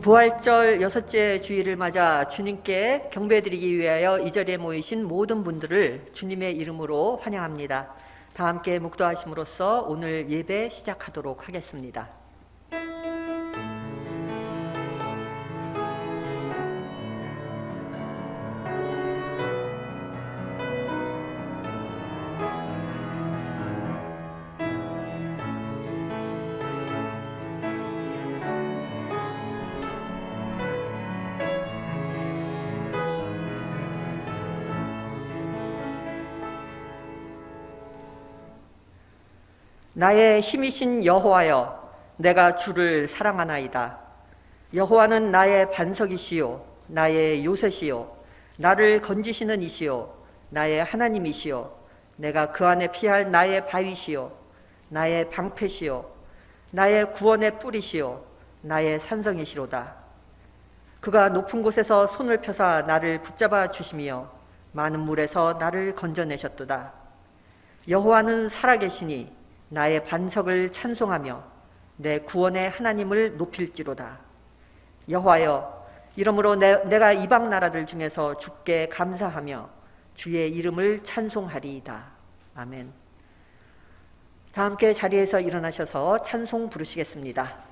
부활절 여섯째 주일을 맞아 주님께 경배드리기 위하여 이 자리에 모이신 모든 분들을 주님의 이름으로 환영합니다. 다 함께 묵도하심으로써 오늘 예배 시작하도록 하겠습니다. 나의 힘이신 여호와여, 내가 주를 사랑하나이다. 여호와는 나의 반석이시요 나의 요새시요 나를 건지시는 이시요 나의 하나님이시요 내가 그 안에 피할 나의 바위시요 나의 방패시요 나의 구원의 뿌리시요 나의 산성이시로다. 그가 높은 곳에서 손을 펴사 나를 붙잡아 주시며 많은 물에서 나를 건져내셨도다. 여호와는 살아계시니 나의 반석을 찬송하며 내 구원의 하나님을 높일지로다. 여호와여, 이러므로 내가 이방 나라들 중에서 주께 감사하며 주의 이름을 찬송하리이다. 아멘. 다 함께 자리에서 일어나셔서 찬송 부르시겠습니다.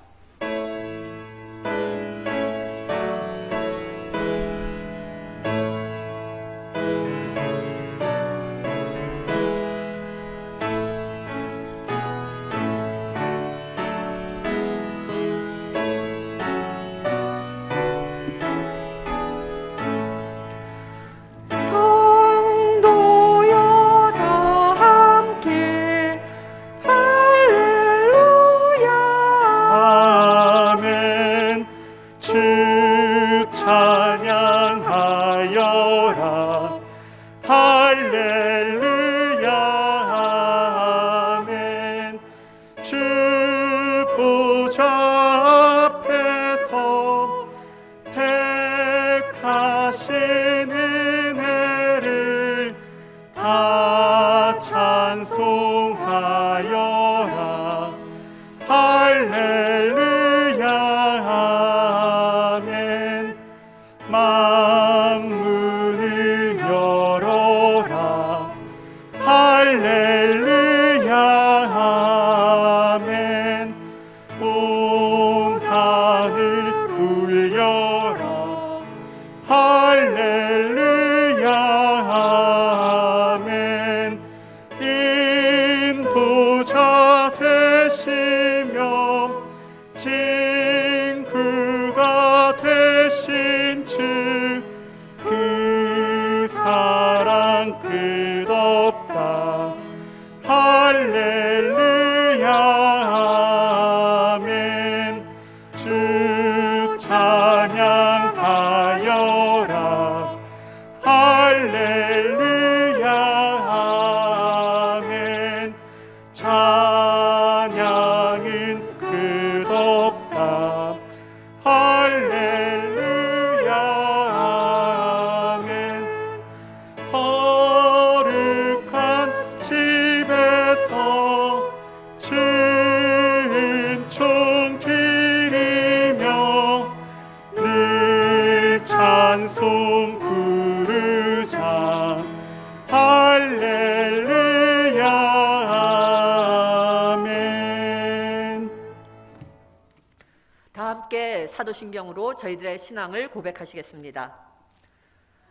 사도신경으로 저희들의 신앙을 고백하시겠습니다.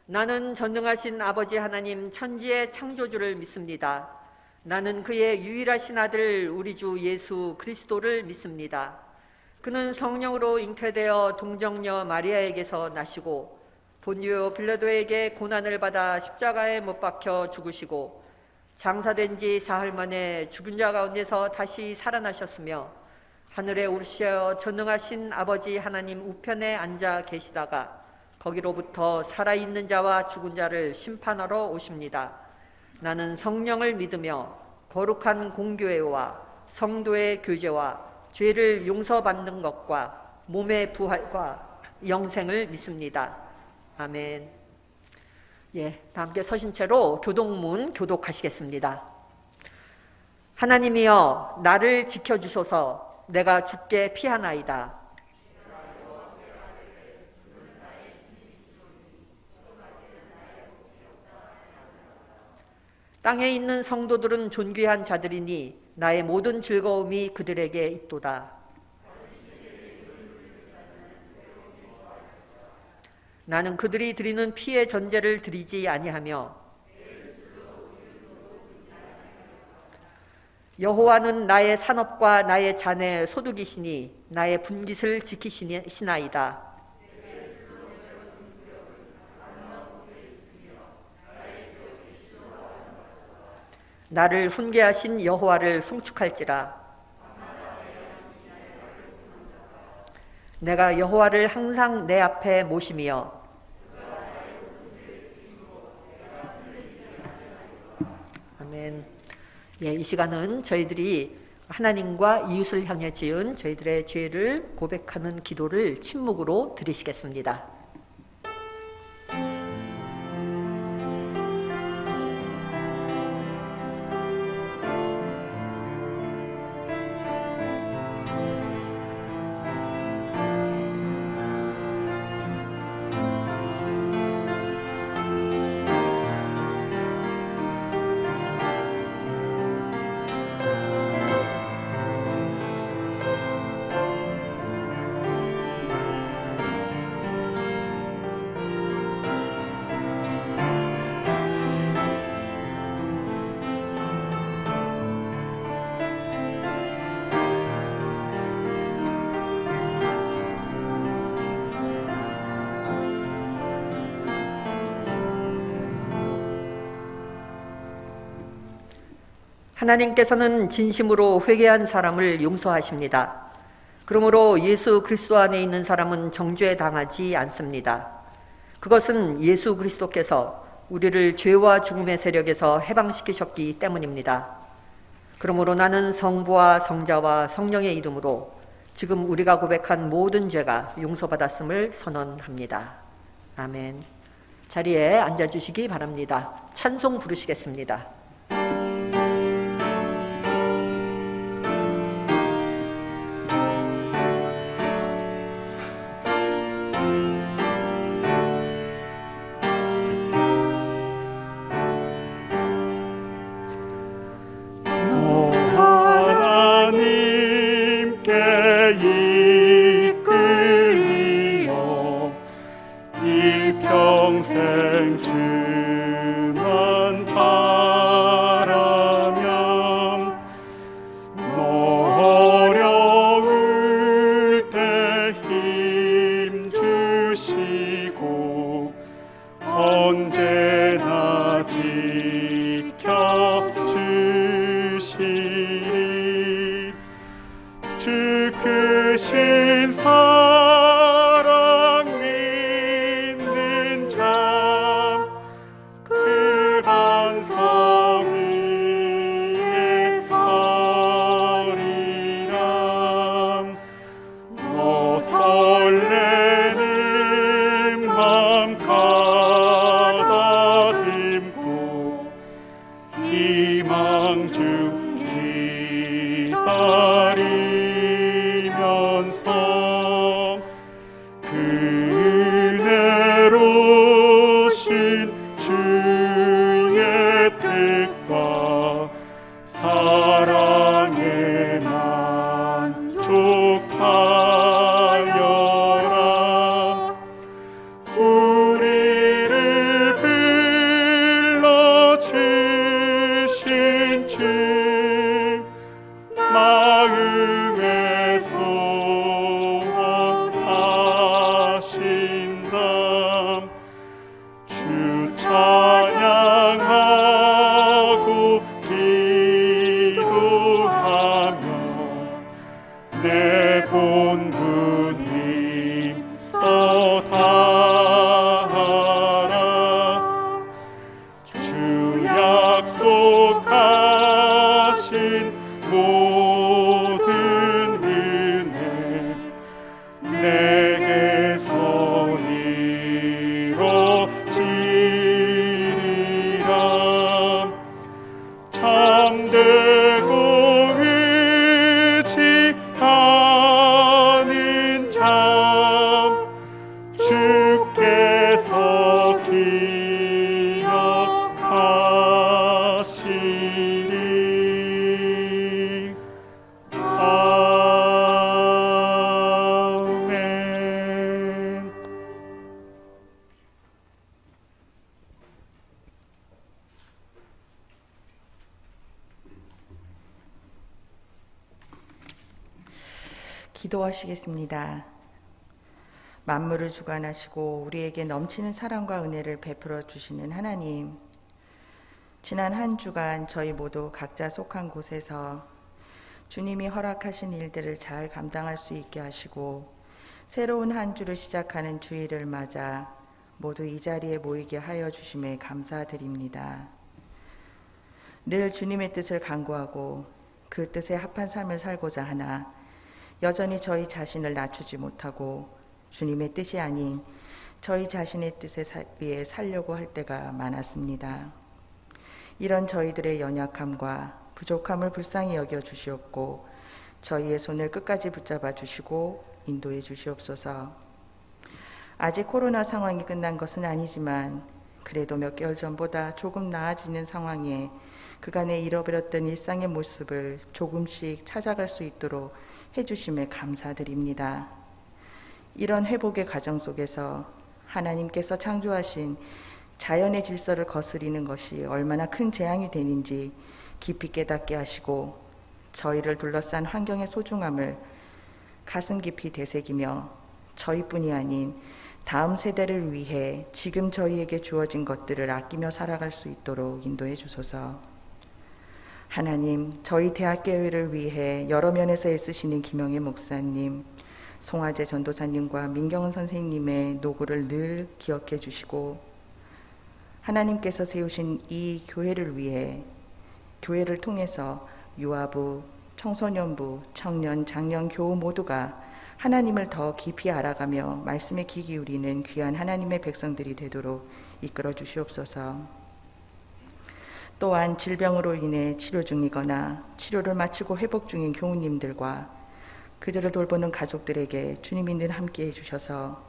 나는 전능하신 아버지 하나님 천지의 창조주를 믿습니다. 나는 그의 유일하신 아들 우리 주 예수 그리스도를 믿습니다. 그는 성령으로 잉태되어 동정녀 마리아에게서 나시고 본디오 빌라도에게 고난을 받아 십자가에 못 박혀 죽으시고 장사된 지 사흘 만에 죽은 자 가운데서 다시 살아나셨으며 하늘에 오르시어 전능하신 아버지 하나님 우편에 앉아 계시다가 거기로부터 살아있는 자와 죽은 자를 심판하러 오십니다. 나는 성령을 믿으며 거룩한 공교회와 성도의 교제와 죄를 용서받는 것과 몸의 부활과 영생을 믿습니다. 아멘. 다 함께 서신 채로 교동문 교독하시겠습니다. 하나님이여 나를 지켜주소서. 내가 주께 피하나이다. 땅에 있는 성도들은 존귀한 자들이니 나의 모든 즐거움이 그들에게 있도다. 나는 그들이 드리는 피의 전제를 드리지 아니하며 여호와는 나의 산업과 나의 잔의 소득이시니 나의 분깃을 지키시나이다. 나를 훈계하신 여호와를 송축할지라. 내가 여호와를 항상 내 앞에 모심이여 아멘. 예, 이 시간은 저희들이 하나님과 이웃을 향해 지은 저희들의 죄를 고백하는 기도를 침묵으로 드리시겠습니다. 하나님께서는 진심으로 회개한 사람을 용서하십니다. 그러므로 예수 그리스도 안에 있는 사람은 정죄 당하지 않습니다. 그것은 예수 그리스도께서 우리를 죄와 죽음의 세력에서 해방시키셨기 때문입니다. 그러므로 나는 성부와 성자와 성령의 이름으로 지금 우리가 고백한 모든 죄가 용서받았음을 선언합니다. 아멘. 자리에 앉아주시기 바랍니다. 찬송 부르시겠습니다. 평생 주만 바라면 어려울 때 힘 주시고 언제나 지켜주시리. 주 크신 사랑 믿는 자 그 반석 위에 서리라. 너 설레는 맘 가다듬고 희망 중 기다리면서 그 은혜로 신 주의 뜻과 사랑에 만족하여라. 우리를 불러주신 주 마음에 소원하신다. 주 찬양하고 기도하며 내 본분 힘써 다하라. 주 약속하신 모든 은혜 내게서 이루어지리라. 참되고 의지하는 자 주께서 기억하시 기도하시겠습니다. 만물을 주관하시고 우리에게 넘치는 사랑과 은혜를 베풀어 주시는 하나님, 지난 한 주간 저희 모두 각자 속한 곳에서 주님이 허락하신 일들을 잘 감당할 수 있게 하시고 새로운 한 주를 시작하는 주일을 맞아 모두 이 자리에 모이게 하여 주심에 감사드립니다. 늘 주님의 뜻을 간구하고 그 뜻에 합한 삶을 살고자 하나 여전히 저희 자신을 낮추지 못하고 주님의 뜻이 아닌 저희 자신의 뜻에 의해 살려고 할 때가 많았습니다. 이런 저희들의 연약함과 부족함을 불쌍히 여겨 주시옵고 저희의 손을 끝까지 붙잡아 주시고 인도해 주시옵소서. 아직 코로나 상황이 끝난 것은 아니지만 그래도 몇 개월 전보다 조금 나아지는 상황에 그간에 잃어버렸던 일상의 모습을 조금씩 찾아갈 수 있도록 해주심에 감사드립니다. 이런 회복의 과정 속에서 하나님께서 창조하신 자연의 질서를 거스리는 것이 얼마나 큰 재앙이 되는지 깊이 깨닫게 하시고 저희를 둘러싼 환경의 소중함을 가슴 깊이 되새기며 저희뿐이 아닌 다음 세대를 위해 지금 저희에게 주어진 것들을 아끼며 살아갈 수 있도록 인도해 주소서. 하나님, 저희 대학교회를 위해 여러 면에서 애쓰시는 김영애 목사님, 송화재 전도사님과 민경은 선생님의 노고를 늘 기억해 주시고 하나님께서 세우신 이 교회를 위해 교회를 통해서 유아부, 청소년부, 청년, 장년, 교우 모두가 하나님을 더 깊이 알아가며 말씀에 귀 기울이는 귀한 하나님의 백성들이 되도록 이끌어 주시옵소서. 또한 질병으로 인해 치료 중이거나 치료를 마치고 회복 중인 교우님들과 그들을 돌보는 가족들에게 주님이 늘 함께해 주셔서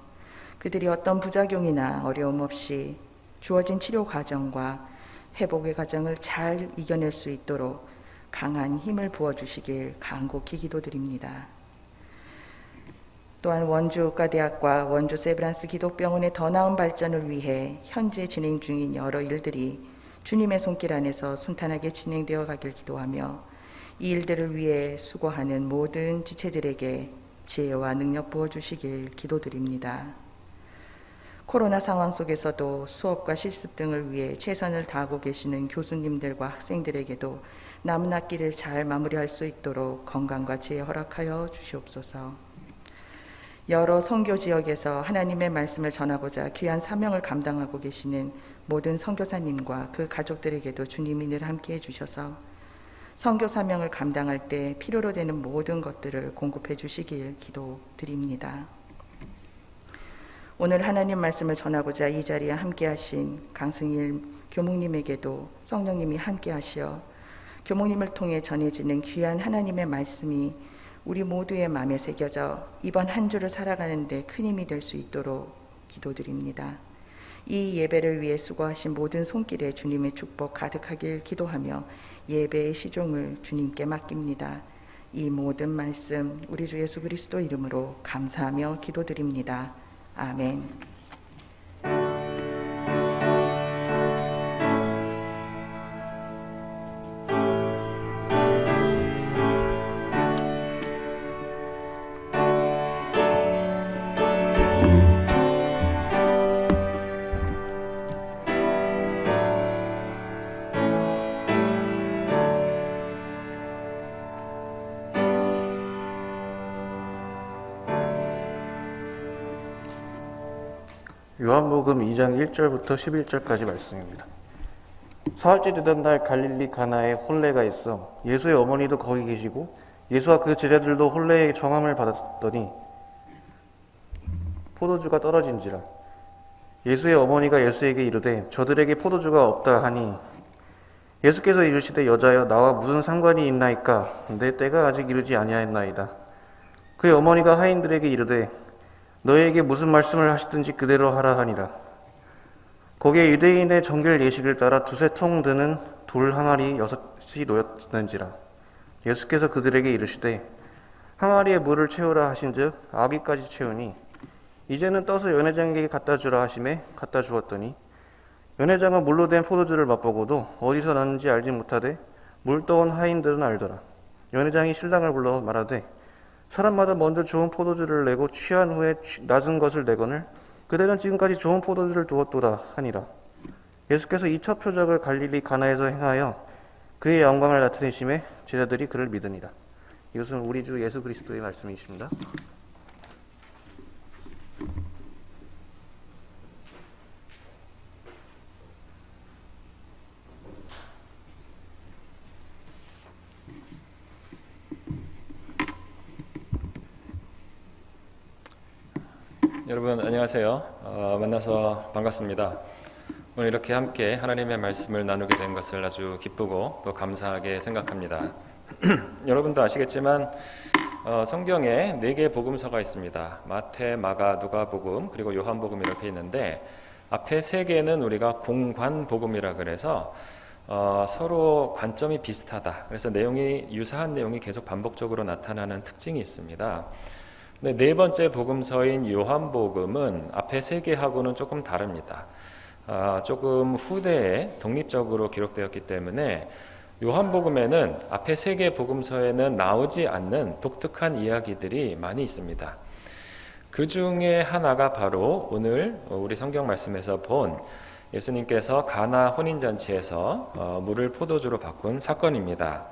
그들이 어떤 부작용이나 어려움 없이 주어진 치료 과정과 회복의 과정을 잘 이겨낼 수 있도록 강한 힘을 부어주시길 간곡히 기도드립니다. 또한 원주 의과대학과 원주 세브란스 기독병원의 더 나은 발전을 위해 현재 진행 중인 여러 일들이 주님의 손길 안에서 순탄하게 진행되어 가길 기도하며 이 일들을 위해 수고하는 모든 지체들에게 지혜와 능력 부어주시길 기도드립니다. 코로나 상황 속에서도 수업과 실습 등을 위해 최선을 다하고 계시는 교수님들과 학생들에게도 남은 학기를 잘 마무리할 수 있도록 건강과 지혜 허락하여 주시옵소서. 여러 선교 지역에서 하나님의 말씀을 전하고자 귀한 사명을 감당하고 계시는 모든 선교사님과 그 가족들에게도 주님이 늘 함께해 주셔서 선교 사명을 감당할 때 필요로 되는 모든 것들을 공급해 주시길 기도드립니다. 오늘 하나님 말씀을 전하고자 이 자리에 함께하신 강승일 교목님에게도 성령님이 함께하시어 교목님을 통해 전해지는 귀한 하나님의 말씀이 우리 모두의 마음에 새겨져 이번 한 주를 살아가는 데 큰 힘이 될 수 있도록 기도드립니다. 이 예배를 위해 수고하신 모든 손길에 주님의 축복 가득하길 기도하며 예배의 시종을 주님께 맡깁니다. 이 모든 말씀 우리 주 예수 그리스도 이름으로 감사하며 기도드립니다. 아멘. 요한복음 2장 1절부터 11절까지 말씀입니다. 사흘째 되던 날 갈릴리 가나에 혼례가 있어 예수의 어머니도 거기 계시고 예수와 그 제자들도 혼례의 정함을 받았더니 포도주가 떨어진지라. 예수의 어머니가 예수에게 이르되 저들에게 포도주가 없다 하니 예수께서 이르시되 여자여 나와 무슨 상관이 있나이까 내 때가 아직 이르지 아니하였나이다. 그의 어머니가 하인들에게 이르되 너희에게 무슨 말씀을 하시든지 그대로 하라 하니라. 거기에 유대인의 정결 예식을 따라 두세 통 드는 돌 항아리 6이 놓였는지라. 예수께서 그들에게 이르시되 항아리에 물을 채우라 하신즉 아기까지 채우니 이제는 떠서 연회장에게 갖다 주라 하심에 갖다 주었더니 연회장은 물로 된 포도주를 맛보고도 어디서 났는지 알지 못하되 물 떠온 하인들은 알더라. 연회장이 신랑을 불러 말하되 사람마다 먼저 좋은 포도주를 내고 취한 후에 낮은 것을 내거늘 그대는 지금까지 좋은 포도주를 두었도다 하니라. 예수께서 이 첫 표적을 갈릴리 가나에서 행하여 그의 영광을 나타내심에 제자들이 그를 믿으니라. 이것은 우리 주 예수 그리스도의 말씀이십니다. 여러분 안녕하세요. 만나서 반갑습니다. 오늘 이렇게 함께 하나님의 말씀을 나누게 된 것을 아주 기쁘고 또 감사하게 생각합니다. 여러분도 아시겠지만 성경에 4개의 복음서가 있습니다. 마태, 마가, 누가복음 그리고 요한복음 이렇게 있는데 앞에 3개는 우리가 공관복음이라 그래서 서로 관점이 비슷하다. 그래서 유사한 내용이 계속 반복적으로 나타나는 특징이 있습니다. 근데 4번째 복음서인 요한복음은 앞에 3개하고는 조금 다릅니다. 조금 후대에 독립적으로 기록되었기 때문에 요한복음에는 앞에 3개 복음서에는 나오지 않는 독특한 이야기들이 많이 있습니다. 그 중에 하나가 바로 오늘 우리 성경 말씀에서 본 예수님께서 가나 혼인잔치에서 물을 포도주로 바꾼 사건입니다.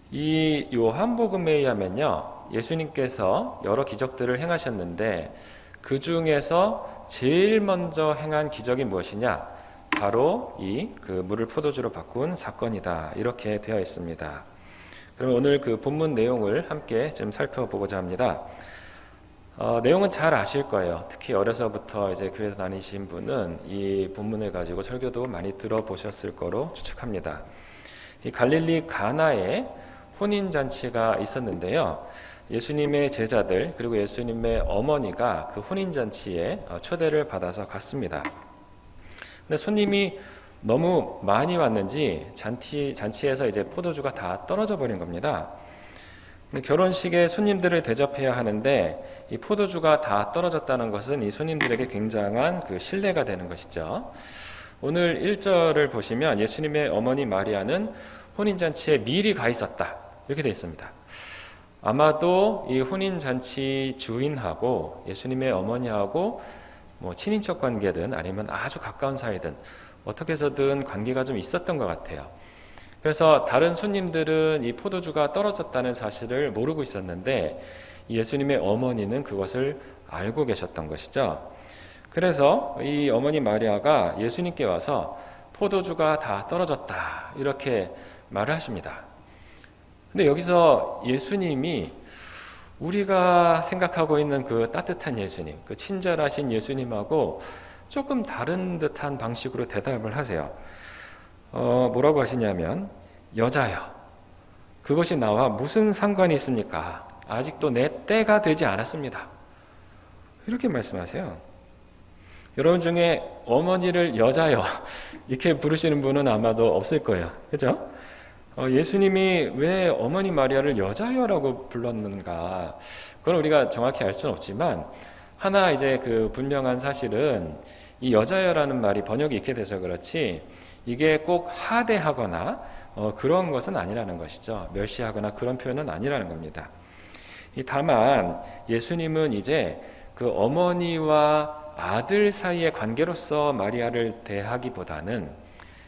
이 요한복음에 의하면요, 예수님께서 여러 기적들을 행하셨는데 그 중에서 제일 먼저 행한 기적이 무엇이냐? 바로 그 물을 포도주로 바꾼 사건이다. 이렇게 되어 있습니다. 그럼 오늘 그 본문 내용을 함께 좀 살펴보고자 합니다. 내용은 잘 아실 거예요. 특히 어려서부터 이제 교회 다니신 분은 이 본문을 가지고 설교도 많이 들어보셨을 거로 추측합니다. 이 갈릴리 가나에 혼인잔치가 있었는데요. 예수님의 제자들 그리고 예수님의 어머니가 그 혼인잔치에 초대를 받아서 갔습니다. 근데 손님이 너무 많이 왔는지 잔치에서 이제 포도주가 다 떨어져 버린 겁니다. 결혼식에 손님들을 대접해야 하는데 이 포도주가 다 떨어졌다는 것은 이 손님들에게 굉장한 그 신뢰가 되는 것이죠. 오늘 1절을 보시면 예수님의 어머니 마리아는 혼인잔치에 미리 가 있었다. 이렇게 되어 있습니다. 아마도 이 혼인잔치 주인하고 예수님의 어머니하고 친인척 관계든 아니면 아주 가까운 사이든 어떻게 해서든 관계가 좀 있었던 것 같아요. 그래서 다른 손님들은 이 포도주가 떨어졌다는 사실을 모르고 있었는데 예수님의 어머니는 그것을 알고 계셨던 것이죠. 그래서 이 어머니 마리아가 예수님께 와서 포도주가 다 떨어졌다 이렇게 말을 하십니다. 근데 여기서 예수님이 우리가 생각하고 있는 그 따뜻한 예수님, 그 친절하신 예수님하고 조금 다른 듯한 방식으로 대답을 하세요. 뭐라고 하시냐면 여자여, 그것이 나와 무슨 상관이 있습니까? 아직도 내 때가 되지 않았습니다. 이렇게 말씀하세요. 여러분 중에 어머니를 여자여 이렇게 부르시는 분은 아마도 없을 거예요. 그렇죠? 예수님이 왜 어머니 마리아를 여자여라고 불렀는가? 그건 우리가 정확히 알 수는 없지만 하나 이제 그 분명한 사실은 이 여자여라는 말이 번역이 이렇게 돼서 그렇지 이게 꼭 하대하거나 그런 것은 아니라는 것이죠. 멸시하거나 그런 표현은 아니라는 겁니다. 다만 예수님은 이제 그 어머니와 아들 사이의 관계로서 마리아를 대하기보다는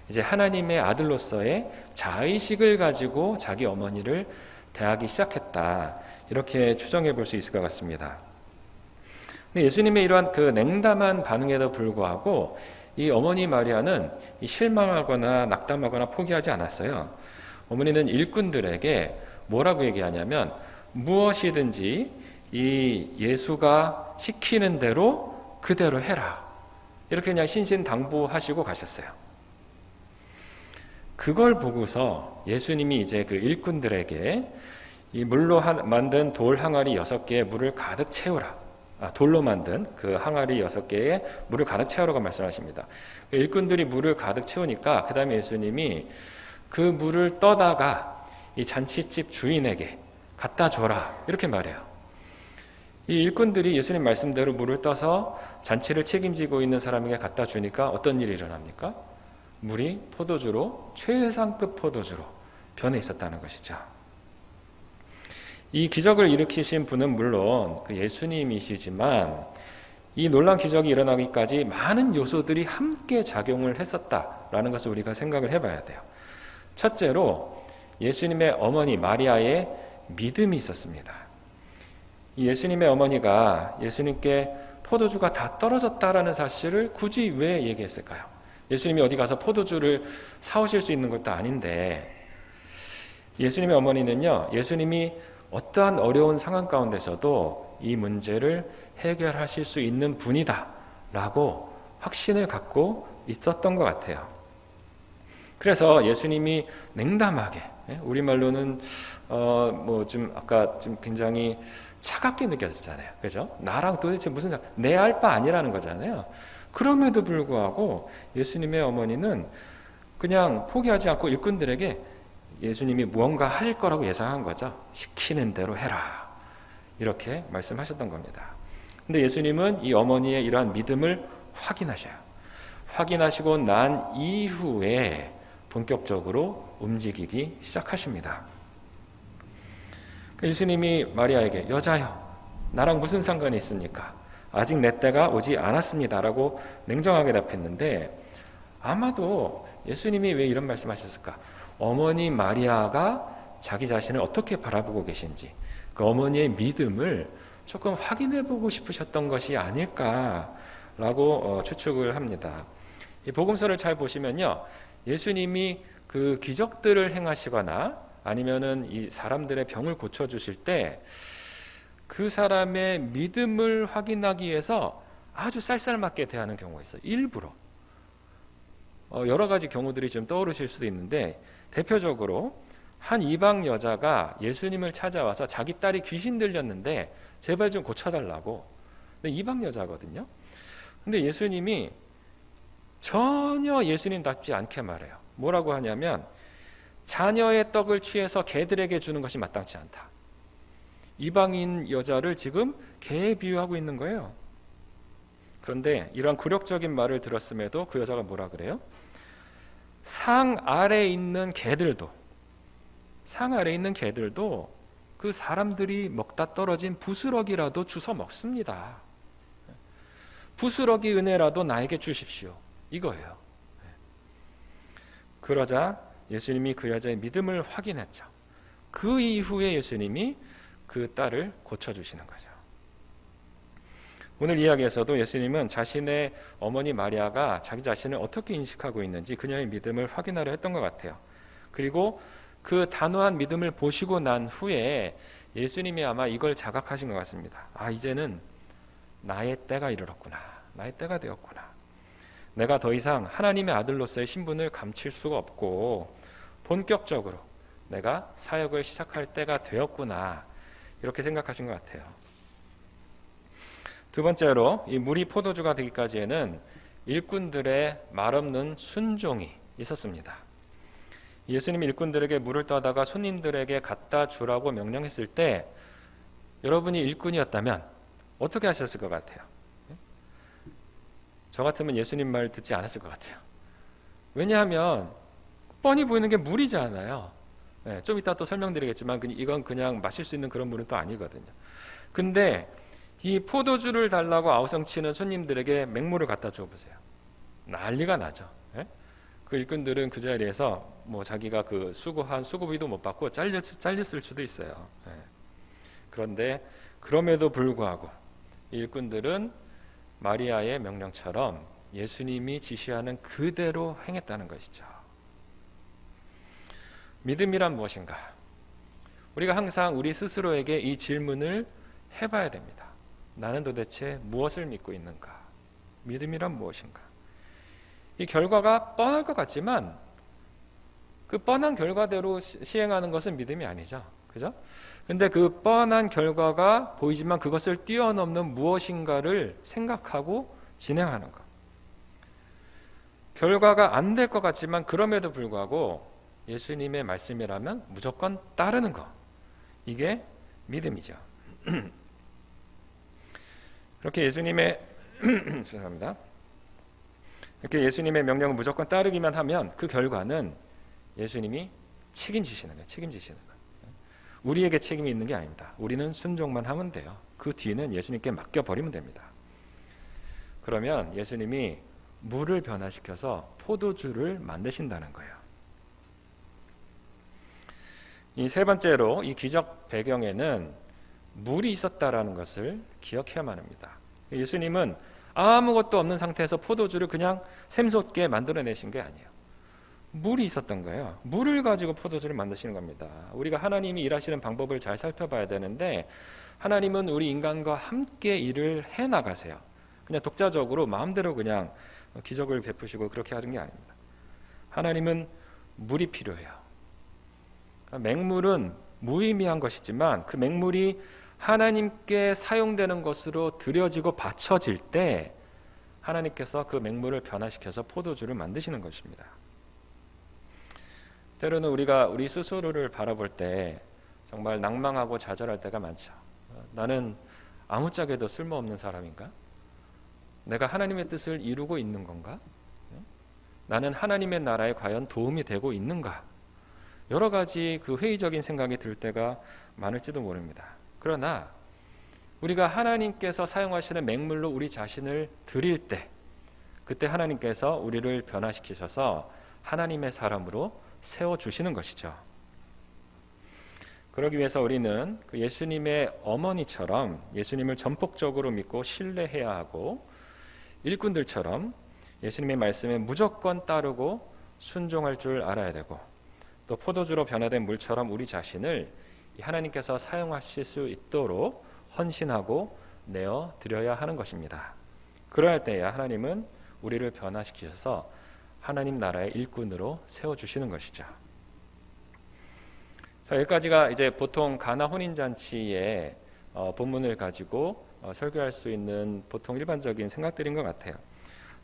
이제 하나님의 아들로서의 자의식을 가지고 자기 어머니를 대하기 시작했다. 이렇게 추정해 볼 수 있을 것 같습니다. 근데 예수님의 이러한 그 냉담한 반응에도 불구하고 이 어머니 마리아는 실망하거나 낙담하거나 포기하지 않았어요. 어머니는 일꾼들에게 뭐라고 얘기하냐면 무엇이든지 이 예수가 시키는 대로 그대로 해라. 이렇게 그냥 신신당부하시고 가셨어요. 그걸 보고서 예수님이 이제 그 일꾼들에게 이 물로 만든 돌 항아리 6개에 물을 가득 채우라. 돌로 만든 그 항아리 6개에 물을 가득 채우라고 말씀하십니다. 일꾼들이 물을 가득 채우니까 그 다음에 예수님이 그 물을 떠다가 이 잔치집 주인에게 갖다 줘라. 이렇게 말해요. 이 일꾼들이 예수님 말씀대로 물을 떠서 잔치를 책임지고 있는 사람에게 갖다 주니까 어떤 일이 일어납니까? 물이 포도주로 최상급 포도주로 변해 있었다는 것이죠. 이 기적을 일으키신 분은 물론 그 예수님이시지만 이 놀라운 기적이 일어나기까지 많은 요소들이 함께 작용을 했었다라는 것을 우리가 생각을 해봐야 돼요. 첫째로 예수님의 어머니 마리아의 믿음이 있었습니다. 이 예수님의 어머니가 예수님께 포도주가 다 떨어졌다라는 사실을 굳이 왜 얘기했을까요? 예수님이 어디 가서 포도주를 사오실 수 있는 것도 아닌데, 예수님의 어머니는요, 예수님이 어떠한 어려운 상황 가운데서도 이 문제를 해결하실 수 있는 분이다 라고 확신을 갖고 있었던 것 같아요. 그래서 예수님이 냉담하게, 우리말로는 좀 아까 좀 굉장히 차갑게 느껴졌잖아요. 그죠? 나랑 도대체 무슨 내 알 바 아니라는 거잖아요. 그럼에도 불구하고 예수님의 어머니는 그냥 포기하지 않고 일꾼들에게 예수님이 무언가 하실 거라고 예상한 거죠. 시키는 대로 해라. 이렇게 말씀하셨던 겁니다. 근데 예수님은 이 어머니의 이러한 믿음을 확인하셔요. 확인하시고 난 이후에 본격적으로 움직이기 시작하십니다. 예수님이 마리아에게 여자여 나랑 무슨 상관이 있습니까? 아직 내 때가 오지 않았습니다 라고 냉정하게 답했는데, 아마도 예수님이 왜 이런 말씀하셨을까? 어머니 마리아가 자기 자신을 어떻게 바라보고 계신지 그 어머니의 믿음을 조금 확인해보고 싶으셨던 것이 아닐까라고 추측을 합니다. 이 복음서를 잘 보시면요, 예수님이 그 기적들을 행하시거나 아니면은 이 사람들의 병을 고쳐주실 때 그 사람의 믿음을 확인하기 위해서 아주 쌀쌀맞게 대하는 경우가 있어요. 일부러. 여러 가지 경우들이 좀 떠오르실 수도 있는데, 대표적으로 한 이방 여자가 예수님을 찾아와서 자기 딸이 귀신 들렸는데 제발 좀 고쳐달라고. 근데 이방 여자거든요. 근데 예수님이 전혀 예수님답지 않게 말해요. 뭐라고 하냐면 자녀의 떡을 취해서 개들에게 주는 것이 마땅치 않다. 이방인 여자를 지금 개에 비유하고 있는 거예요. 그런데 이러한 굴욕적인 말을 들었음에도 그 여자가 뭐라 그래요? 상 아래에 있는 개들도 그 사람들이 먹다 떨어진 부스러기라도 주워 먹습니다. 부스러기 은혜라도 나에게 주십시오. 이거예요. 그러자 예수님이 그 여자의 믿음을 확인했죠. 그 이후에 예수님이 그 딸을 고쳐주시는 거죠. 오늘 이야기에서도 예수님은 자신의 어머니 마리아가 자기 자신을 어떻게 인식하고 있는지 그녀의 믿음을 확인하려 했던 것 같아요. 그리고 그 단호한 믿음을 보시고 난 후에 예수님이 아마 이걸 자각하신 것 같습니다. 이제는 나의 때가 이르렀구나. 나의 때가 되었구나. 내가 더 이상 하나님의 아들로서의 신분을 감출 수가 없고 본격적으로 내가 사역을 시작할 때가 되었구나. 이렇게 생각하신 것 같아요. 두 번째로 이 물이 포도주가 되기까지에는 일꾼들의 말없는 순종이 있었습니다. 예수님이 일꾼들에게 물을 떠다가 손님들에게 갖다 주라고 명령했을 때 여러분이 일꾼이었다면 어떻게 하셨을 것 같아요? 저 같으면 예수님 말 듣지 않았을 것 같아요. 왜냐하면 뻔히 보이는 게 물이잖아요. 좀 이따 또 설명드리겠지만 이건 그냥 마실 수 있는 그런 물은 또 아니거든요. 근데 이 포도주를 달라고 아우성치는 손님들에게 맹물을 갖다 줘보세요. 난리가 나죠. 그 일꾼들은 그 자리에서 뭐 자기가 그 수고한 수고비도 못 받고 잘렸을 수도 있어요. 그런데 그럼에도 불구하고 일꾼들은 마리아의 명령처럼 예수님이 지시하는 그대로 행했다는 것이죠. 믿음이란 무엇인가? 우리가 항상 우리 스스로에게 이 질문을 해봐야 됩니다. 나는 도대체 무엇을 믿고 있는가? 믿음이란 무엇인가? 이 결과가 뻔할 것 같지만 그 뻔한 결과대로 시행하는 것은 믿음이 아니죠. 그죠? 근데 그 뻔한 결과가 보이지만 그것을 뛰어넘는 무엇인가를 생각하고 진행하는 것. 결과가 안 될 것 같지만 그럼에도 불구하고 예수님의 말씀이라면 무조건 따르는 것. 이게 믿음이죠. 이렇게 예수님의 죄송합니다. 이렇게 예수님의 명령을 무조건 따르기만 하면 그 결과는 예수님이 책임지시는 거예요. 책임지시는 거예요. 우리에게 책임이 있는 게 아닙니다. 우리는 순종만 하면 돼요. 그 뒤는 예수님께 맡겨버리면 됩니다. 그러면 예수님이 물을 변화시켜서 포도주를 만드신다는 거예요. 이 세 번째로 이 기적 배경에는 물이 있었다라는 것을 기억해야만 합니다. 예수님은 아무것도 없는 상태에서 포도주를 그냥 샘솟게 만들어내신 게 아니에요. 물이 있었던 거예요. 물을 가지고 포도주를 만드시는 겁니다. 우리가 하나님이 일하시는 방법을 잘 살펴봐야 되는데 하나님은 우리 인간과 함께 일을 해나가세요. 그냥 독자적으로 마음대로 그냥 기적을 베푸시고 그렇게 하는 게 아닙니다. 하나님은 물이 필요해요. 맹물은 무의미한 것이지만 그 맹물이 하나님께 사용되는 것으로 드려지고 바쳐질 때 하나님께서 그 맹물을 변화시켜서 포도주를 만드시는 것입니다. 때로는 우리가 우리 스스로를 바라볼 때 정말 낭망하고 좌절할 때가 많죠. 나는 아무짝에도 쓸모없는 사람인가? 내가 하나님의 뜻을 이루고 있는 건가? 나는 하나님의 나라에 과연 도움이 되고 있는가? 여러 가지 그 회의적인 생각이 들 때가 많을지도 모릅니다. 그러나 우리가 하나님께서 사용하시는 맹물로 우리 자신을 드릴 때 그때 하나님께서 우리를 변화시키셔서 하나님의 사람으로 세워주시는 것이죠. 그러기 위해서 우리는 그 예수님의 어머니처럼 예수님을 전폭적으로 믿고 신뢰해야 하고 일꾼들처럼 예수님의 말씀에 무조건 따르고 순종할 줄 알아야 되고 또 포도주로 변화된 물처럼 우리 자신을 하나님께서 사용하실 수 있도록 헌신하고 내어 드려야 하는 것입니다. 그러할 때야 하나님은 우리를 변화시키셔서 하나님 나라의 일꾼으로 세워주시는 것이죠. 자, 여기까지가 이제 보통 가나 혼인잔치의 본문을 가지고 설교할 수 있는 보통 일반적인 생각들인 것 같아요.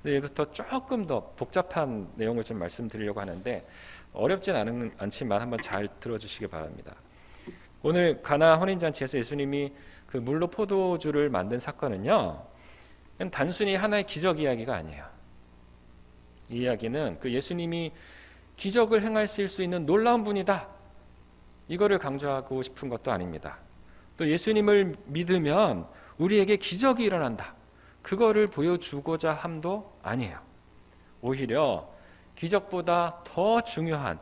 근데 이부터 조금 더 복잡한 내용을 좀 말씀드리려고 하는데 어렵진 않지만 한번 잘 들어주시기 바랍니다. 오늘 가나 혼인잔치에서 예수님이 그 물로 포도주를 만든 사건은요, 단순히 하나의 기적 이야기가 아니에요. 이 이야기는 그 예수님이 기적을 행하실 수 있는 놀라운 분이다, 이거를 강조하고 싶은 것도 아닙니다. 또 예수님을 믿으면 우리에게 기적이 일어난다, 그거를 보여주고자 함도 아니에요. 오히려 기적보다 더 중요한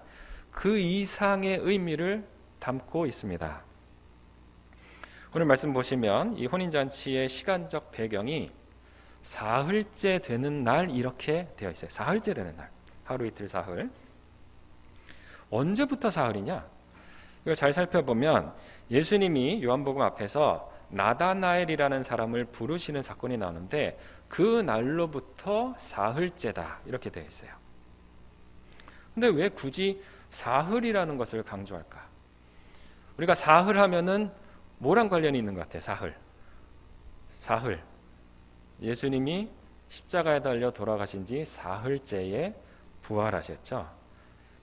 그 이상의 의미를 담고 있습니다. 오늘 말씀 보시면 이 혼인잔치의 시간적 배경이 사흘째 되는 날 이렇게 되어 있어요. 사흘째 되는 날, 하루 이틀 사흘. 언제부터 사흘이냐? 이걸 잘 살펴보면 예수님이 요한복음 앞에서 나다나엘이라는 사람을 부르시는 사건이 나오는데 그 날로부터 사흘째다 이렇게 되어 있어요. 근데 왜 굳이 사흘이라는 것을 강조할까? 우리가 사흘 하면은 뭐랑 관련이 있는 것 같아요? 사흘. 예수님이 십자가에 달려 돌아가신 지 사흘째에 부활하셨죠.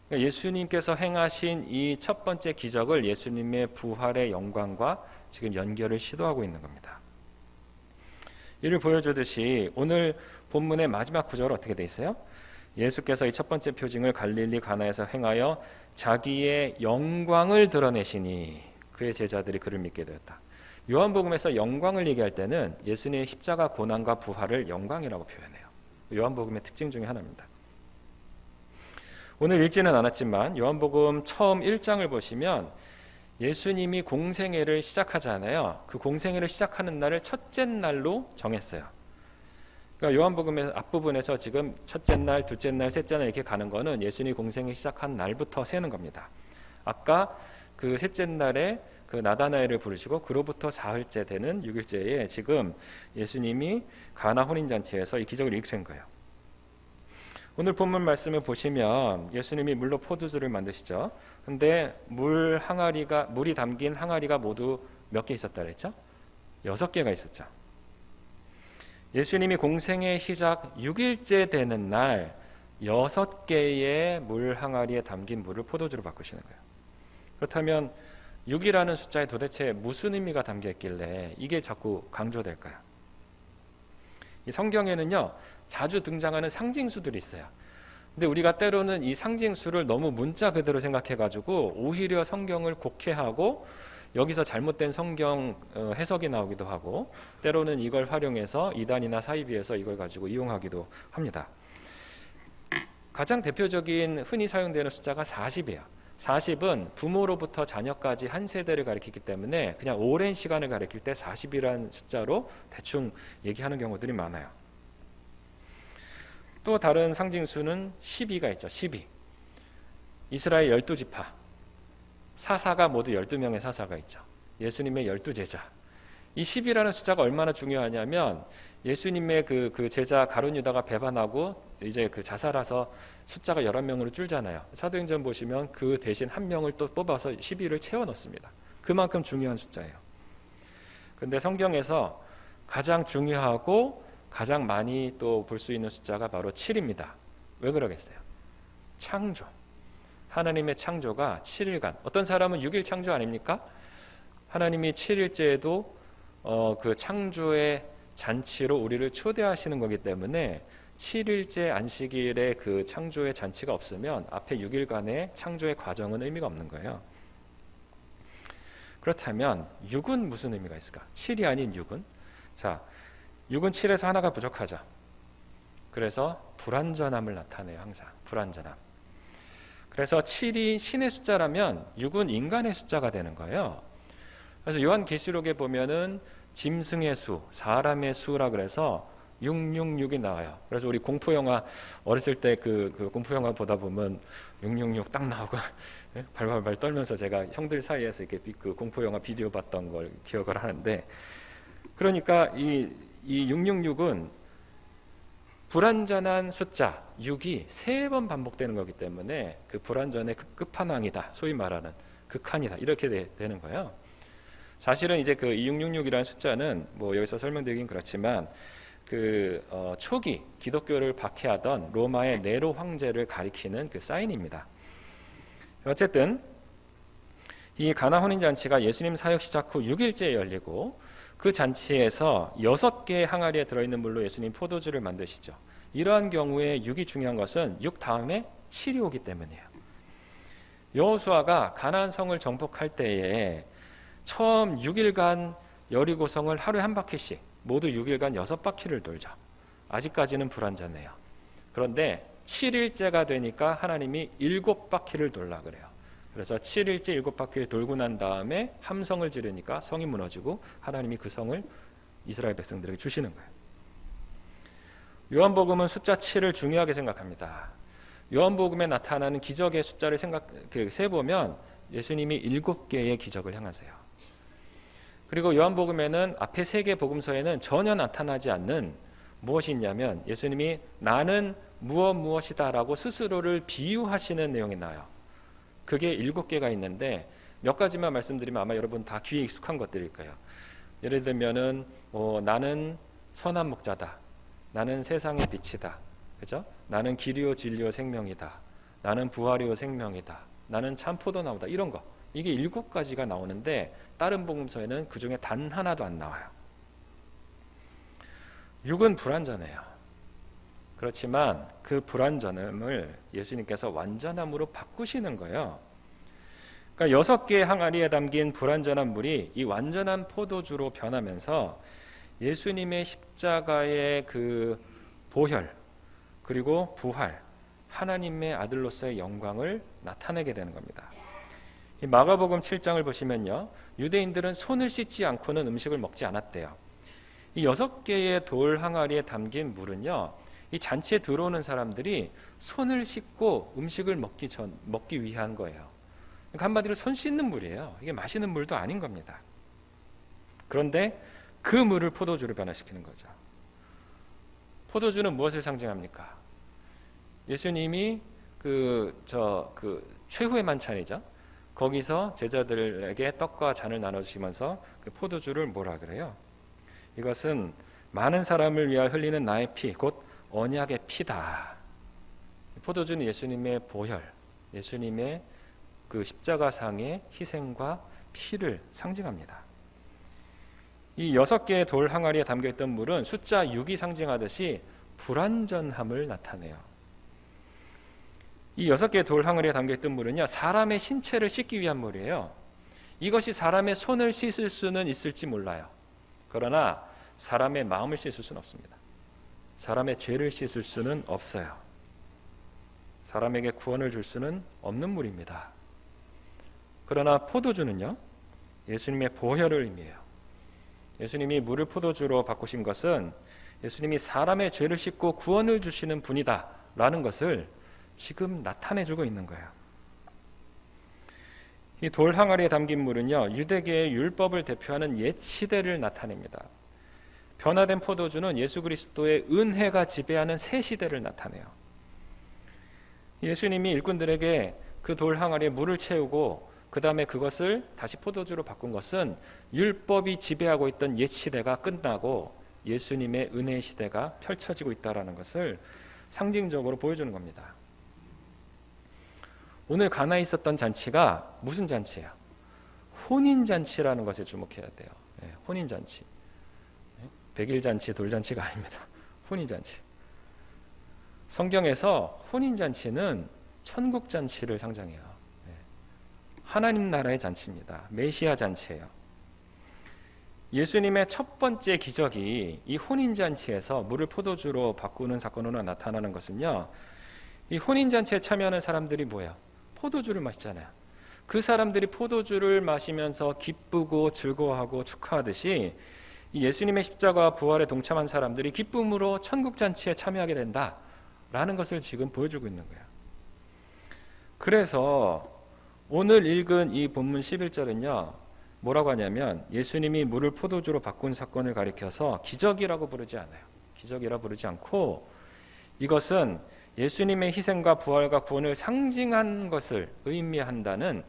그러니까 예수님께서 행하신 이 첫 번째 기적을 예수님의 부활의 영광과 지금 연결을 시도하고 있는 겁니다. 이를 보여주듯이 오늘 본문의 마지막 구절 어떻게 돼 있어요? 예수께서 이 첫 번째 표징을 갈릴리 가나에서 행하여 자기의 영광을 드러내시니 그의 제자들이 그를 믿게 되었다. 요한복음에서 영광을 얘기할 때는 예수님의 십자가 고난과 부활을 영광이라고 표현해요. 요한복음의 특징 중에 하나입니다. 오늘 읽지는 않았지만 요한복음 처음 1장을 보시면 예수님이 공생애를 시작하잖아요. 그 공생애를 시작하는 날을 첫째 날로 정했어요. 그러니까 요한복음의 앞부분에서 지금 첫째 날, 둘째 날, 셋째 날 이렇게 가는 거는 예수님이 공생애 시작한 날부터 세는 겁니다. 아까 그 셋째 날에 그 나다나엘을 부르시고 그로부터 사흘째 되는 6일째에 지금 예수님이 가나 혼인잔치에서 이 기적을 일으킨 거예요. 오늘 본문 말씀을 보시면 예수님이 물로 포도주를 만드시죠. 근데 물이 담긴 항아리가 모두 몇 개 있었다 그랬죠? 6개가 있었죠. 예수님이 공생의 시작 6일째 되는 날 6개의 물 항아리에 담긴 물을 포도주로 바꾸시는 거예요. 그렇다면 6이라는 숫자에 도대체 무슨 의미가 담겨 있길래 이게 자꾸 강조될까요? 이 성경에는요, 자주 등장하는 상징수들이 있어요. 근데 우리가 때로는 이 상징수를 너무 문자 그대로 생각해가지고 오히려 성경을 곡해하고 여기서 잘못된 성경 해석이 나오기도 하고 때로는 이걸 활용해서 이단이나 사이비에서 이걸 가지고 이용하기도 합니다. 가장 대표적인 흔히 사용되는 숫자가 40이에요. 40은 부모로부터 자녀까지 한 세대를 가리키기 때문에 그냥 오랜 시간을 가리킬 때 40이라는 숫자로 대충 얘기하는 경우들이 많아요. 또 다른 상징수는 12가 있죠. 12. 이스라엘 12지파. 사사가 모두 12명의 사사가 있죠. 예수님의 12제자. 이 10이라는 숫자가 얼마나 중요하냐면 예수님의 그 제자 가룟 유다가 배반하고 이제 그 자살해서 숫자가 11명으로 줄잖아요. 사도행전 보시면 그 대신 한 명을 또 뽑아서 12를 채워 넣습니다. 그만큼 중요한 숫자예요. 근데 성경에서 가장 중요하고 가장 많이 또 볼 수 있는 숫자가 바로 7입니다. 왜 그러겠어요? 창조. 하나님의 창조가 7일간. 어떤 사람은 6일 창조 아닙니까? 하나님이 7일째에도 그 창조의 잔치로 우리를 초대하시는 거기 때문에 7일째 안식일에 그 창조의 잔치가 없으면 앞에 6일간의 창조의 과정은 의미가 없는 거예요. 그렇다면 6은 무슨 의미가 있을까? 7이 아닌 6은? 자, 6은 7에서 하나가 부족하죠. 그래서 불완전함을 나타내요. 항상 불완전함. 그래서 7이 신의 숫자라면 6은 인간의 숫자가 되는 거예요. 그래서 요한계시록에 보면은 짐승의 수, 사람의 수라 그래서 666이 나와요. 그래서 우리 공포영화 어렸을 때 그 공포영화 보다 보면 666 딱 나오고 발발발 떨면서 제가 형들 사이에서 이렇게 그 공포영화 비디오 봤던 걸 기억을 하는데, 그러니까 이 666은 불완전한 숫자 6이 3번 반복되는 거기 때문에 그 불완전의 끝판왕이다. 소위 말하는 극한이다. 이렇게 되는 거예요. 사실은 이제 그 2666이라는 숫자는 뭐 여기서 설명드리긴 그렇지만 초기 기독교를 박해하던 로마의 네로 황제를 가리키는 그 사인입니다. 어쨌든 이 가나 혼인 잔치가 예수님 사역 시작 후 6일째에 열리고 그 잔치에서 6개의 항아리에 들어있는 물로 예수님 포도주를 만드시죠. 이러한 경우에 6이 중요한 것은 6 다음에 7이 오기 때문이에요. 여호수아가 가나안 성을 정복할 때에 처음 6일간 여리고성을 하루에 한 바퀴씩 모두 6일간 6바퀴를 돌죠. 아직까지는 불완전해요. 그런데 7일째가 되니까 하나님이 7바퀴를 돌라 그래요. 그래서 7일째 7바퀴를 돌고 난 다음에 함성을 지르니까 성이 무너지고 하나님이 그 성을 이스라엘 백성들에게 주시는 거예요. 요한복음은 숫자 7을 중요하게 생각합니다. 요한복음에 나타나는 기적의 숫자를 세보면 예수님이 7개의 기적을 행하세요. 그리고 요한복음에는 앞에 3개 복음서에는 전혀 나타나지 않는 무엇이 있냐면 예수님이 나는 무엇이다라고 스스로를 비유하시는 내용이 나와요. 그게 7개가 있는데 몇 가지만 말씀드리면 아마 여러분 다 귀에 익숙한 것들일 거예요. 예를 들면은 나는 선한 목자다. 나는 세상의 빛이다. 그죠? 나는 길이요 진리요 생명이다. 나는 부활이요 생명이다. 나는 참 포도나무다. 이런 거. 이게 7가지가 나오는데 다른 복음서에는 그 중에 단 하나도 안 나와요. 6은 불완전해요. 그렇지만 그 불완전함을 예수님께서 완전함으로 바꾸시는 거예요. 그러니까 6개의 항아리에 담긴 불완전한 물이 이 완전한 포도주로 변하면서 예수님의 십자가의 그 보혈 그리고 부활, 하나님의 아들로서의 영광을 나타내게 되는 겁니다. 이 마가복음 7장을 보시면요, 유대인들은 손을 씻지 않고는 음식을 먹지 않았대요. 이 6개의 돌 항아리에 담긴 물은요, 이 잔치에 들어오는 사람들이 손을 씻고 음식을 먹기 위한 거예요. 그러니까 한마디로 손 씻는 물이에요. 이게 마시는 물도 아닌 겁니다. 그런데 그 물을 포도주로 변화시키는 거죠. 포도주는 무엇을 상징합니까? 예수님이 최후의 만찬이죠. 거기서 제자들에게 떡과 잔을 나눠주시면서 그 포도주를 뭐라 그래요? 이것은 많은 사람을 위하여 흘리는 나의 피, 곧 언약의 피다. 포도주는 예수님의 보혈, 예수님의 그 십자가상의 희생과 피를 상징합니다. 이 6개의 돌 항아리에 담겨있던 물은 숫자 6이 상징하듯이 불완전함을 나타내요. 이 6개의 돌 항아리에 담겨있던 물은요, 사람의 신체를 씻기 위한 물이에요. 이것이 사람의 손을 씻을 수는 있을지 몰라요. 그러나 사람의 마음을 씻을 수는 없습니다. 사람의 죄를 씻을 수는 없어요. 사람에게 구원을 줄 수는 없는 물입니다. 그러나 포도주는요, 예수님의 보혈을 의미해요. 예수님이 물을 포도주로 바꾸신 것은 예수님이 사람의 죄를 씻고 구원을 주시는 분이다 라는 것을 지금 나타내주고 있는 거예요. 이 돌 항아리에 담긴 물은요, 유대계의 율법을 대표하는 옛 시대를 나타냅니다. 변화된 포도주는 예수 그리스도의 은혜가 지배하는 새 시대를 나타내요. 예수님이 일꾼들에게 그 돌 항아리에 물을 채우고 그 다음에 그것을 다시 포도주로 바꾼 것은 율법이 지배하고 있던 옛 시대가 끝나고 예수님의 은혜의 시대가 펼쳐지고 있다는 것을 상징적으로 보여주는 겁니다. 오늘 가나에 있었던 잔치가 무슨 잔치예요? 혼인잔치라는 것에 주목해야 돼요. 혼인잔치. 백일잔치, 돌잔치가 아닙니다. 혼인잔치. 성경에서 혼인잔치는 천국잔치를 상징해요. 하나님 나라의 잔치입니다. 메시아 잔치예요. 예수님의 첫 번째 기적이 이 혼인잔치에서 물을 포도주로 바꾸는 사건으로 나타나는 것은요, 이 혼인잔치에 참여하는 사람들이 뭐예요? 포도주를 마시잖아요. 그 사람들이 포도주를 마시면서 기쁘고 즐거워하고 축하하듯이 이 예수님의 십자가와 부활에 동참한 사람들이 기쁨으로 천국잔치에 참여하게 된다라는 것을 지금 보여주고 있는 거예요. 그래서 오늘 읽은 이 본문 11절은요, 뭐라고 하냐면 예수님이 물을 포도주로 바꾼 사건을 가리켜서 기적이라고 부르지 않아요. 기적이라고 부르지 않고 이것은 예수님의 희생과 부활과 구원을 상징한 것을 의미한다는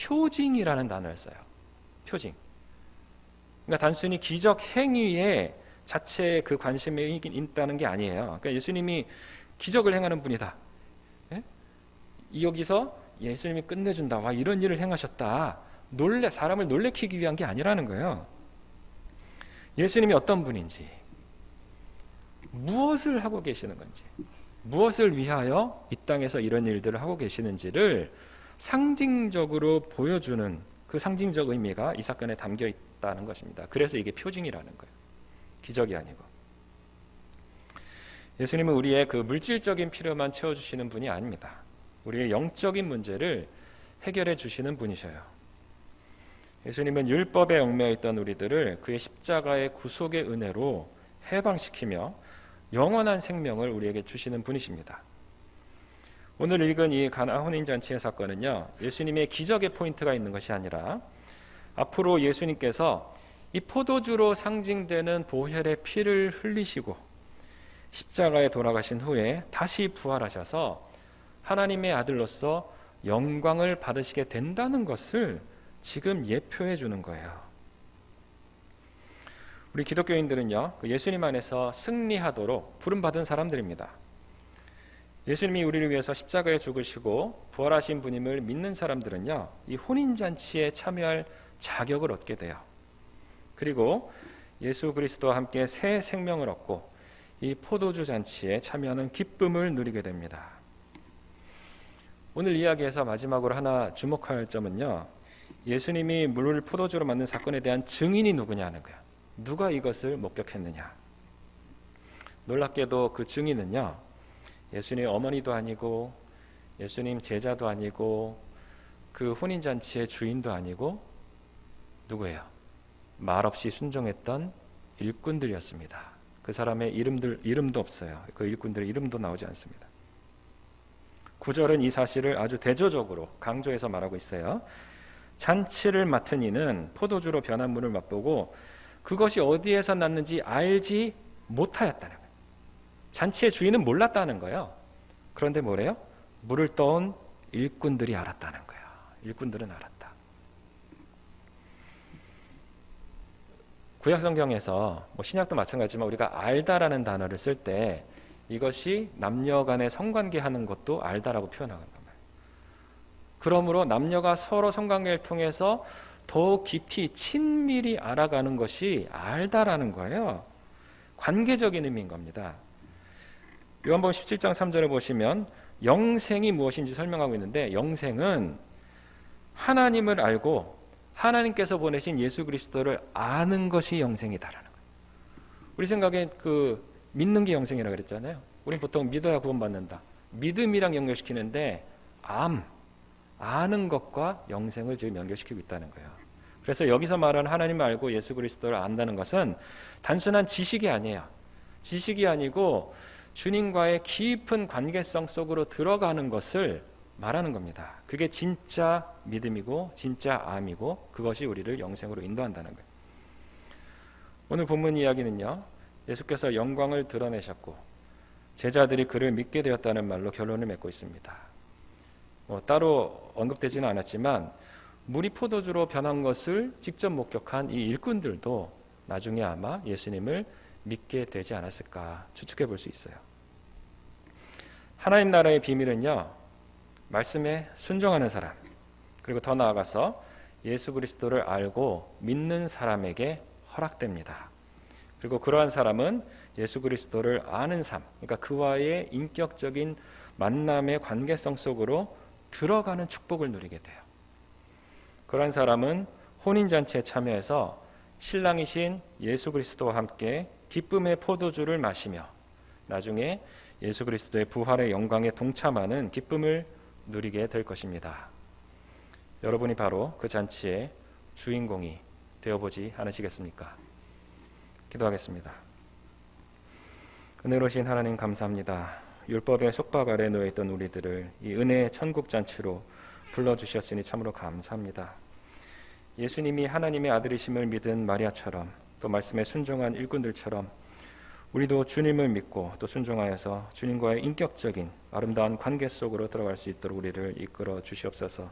표징이라는 단어를 써요. 표징. 그러니까 단순히 기적 행위에 자체에 그 관심이 있다는 게 아니에요. 그러니까 예수님이 기적을 행하는 분이다. 예? 여기서 예수님이 끝내준다. 와, 이런 일을 행하셨다. 사람을 놀래키기 위한 게 아니라는 거예요. 예수님이 어떤 분인지, 무엇을 하고 계시는 건지, 무엇을 위하여 이 땅에서 이런 일들을 하고 계시는지를 상징적으로 보여주는 그 상징적 의미가 이 사건에 담겨 있다는 것입니다. 그래서 이게 표징이라는 거예요. 기적이 아니고. 예수님은 우리의 그 물질적인 필요만 채워주시는 분이 아닙니다. 우리의 영적인 문제를 해결해 주시는 분이셔요. 예수님은 율법에 얽매여 있던 우리들을 그의 십자가의 구속의 은혜로 해방시키며 영원한 생명을 우리에게 주시는 분이십니다. 오늘 읽은 이 가나 혼인잔치의 사건은요, 예수님의 기적의 포인트가 있는 것이 아니라 앞으로 예수님께서 이 포도주로 상징되는 보혈의 피를 흘리시고 십자가에 돌아가신 후에 다시 부활하셔서 하나님의 아들로서 영광을 받으시게 된다는 것을 지금 예표해 주는 거예요. 우리 기독교인들은요, 예수님 안에서 승리하도록 부름받은 사람들입니다. 예수님이 우리를 위해서 십자가에 죽으시고 부활하신 분임을 믿는 사람들은요, 이 혼인잔치에 참여할 자격을 얻게 돼요. 그리고 예수 그리스도와 함께 새 생명을 얻고 이 포도주 잔치에 참여하는 기쁨을 누리게 됩니다. 오늘 이야기에서 마지막으로 하나 주목할 점은요, 예수님이 물을 포도주로 만든 사건에 대한 증인이 누구냐는 거예요. 누가 이것을 목격했느냐. 놀랍게도 그 증인은요, 예수님 어머니도 아니고 예수님 제자도 아니고 그 혼인잔치의 주인도 아니고 누구예요? 말없이 순종했던 일꾼들이었습니다. 그 사람의 이름도 없어요. 그 일꾼들의 이름도 나오지 않습니다. 9절은 이 사실을 아주 대조적으로 강조해서 말하고 있어요. 잔치를 맡은 이는 포도주로 변한 물을 맛보고 그것이 어디에서 났는지 알지 못하였다는 거예요. 잔치의 주인은 몰랐다는 거예요. 그런데 뭐래요? 물을 떠온 일꾼들이 알았다는 거예요. 일꾼들은 알았다. 구약성경에서 신약도 마찬가지지만 우리가 알다라는 단어를 쓸 때 이것이 남녀 간의 성관계하는 것도 알다라고 표현하는 거예요. 그러므로 남녀가 서로 성관계를 통해서 더 깊이 친밀히 알아가는 것이 알다라는 거예요. 관계적인 의미인 겁니다. 요한복음 17장 3절을 보시면 영생이 무엇인지 설명하고 있는데, 영생은 하나님을 알고 하나님께서 보내신 예수 그리스도를 아는 것이 영생이다라는 거예요. 우리 생각에 그 믿는 게 영생이라고 그랬잖아요. 우리 보통 믿어야 구원받는다. 믿음이랑 연결시키는데 아는 것과 영생을 지금 연결시키고 있다는 거예요. 그래서 여기서 말하는 하나님을 알고 예수 그리스도를 안다는 것은 단순한 지식이 아니에요. 지식이 아니고 주님과의 깊은 관계성 속으로 들어가는 것을 말하는 겁니다. 그게 진짜 믿음이고 진짜 암이고 그것이 우리를 영생으로 인도한다는 거예요. 오늘 본문 이야기는요, 예수께서 영광을 드러내셨고 제자들이 그를 믿게 되었다는 말로 결론을 맺고 있습니다. 따로 언급되지는 않았지만 물이 포도주로 변한 것을 직접 목격한 이 일꾼들도 나중에 아마 예수님을 믿게 되지 않았을까 추측해 볼 수 있어요. 하나님 나라의 비밀은요, 말씀에 순종하는 사람, 그리고 더 나아가서 예수 그리스도를 알고 믿는 사람에게 허락됩니다. 그리고 그러한 사람은 예수 그리스도를 아는 삶, 그러니까 그와의 인격적인 만남의 관계성 속으로 들어가는 축복을 누리게 돼요. 그러한 사람은 혼인잔치에 참여해서 신랑이신 예수 그리스도와 함께 기쁨의 포도주를 마시며 나중에 예수 그리스도의 부활의 영광에 동참하는 기쁨을 누리게 될 것입니다. 여러분이 바로 그 잔치의 주인공이 되어보지 않으시겠습니까? 기도하겠습니다. 은혜로우신 하나님 감사합니다. 율법의 속박 아래 놓여있던 우리들을 이 은혜의 천국 잔치로 불러주셨으니 참으로 감사합니다. 예수님이 하나님의 아들이심을 믿은 마리아처럼 또 말씀에 순종한 일꾼들처럼 우리도 주님을 믿고 또 순종하여서 주님과의 인격적인 아름다운 관계 속으로 들어갈 수 있도록 우리를 이끌어 주시옵소서.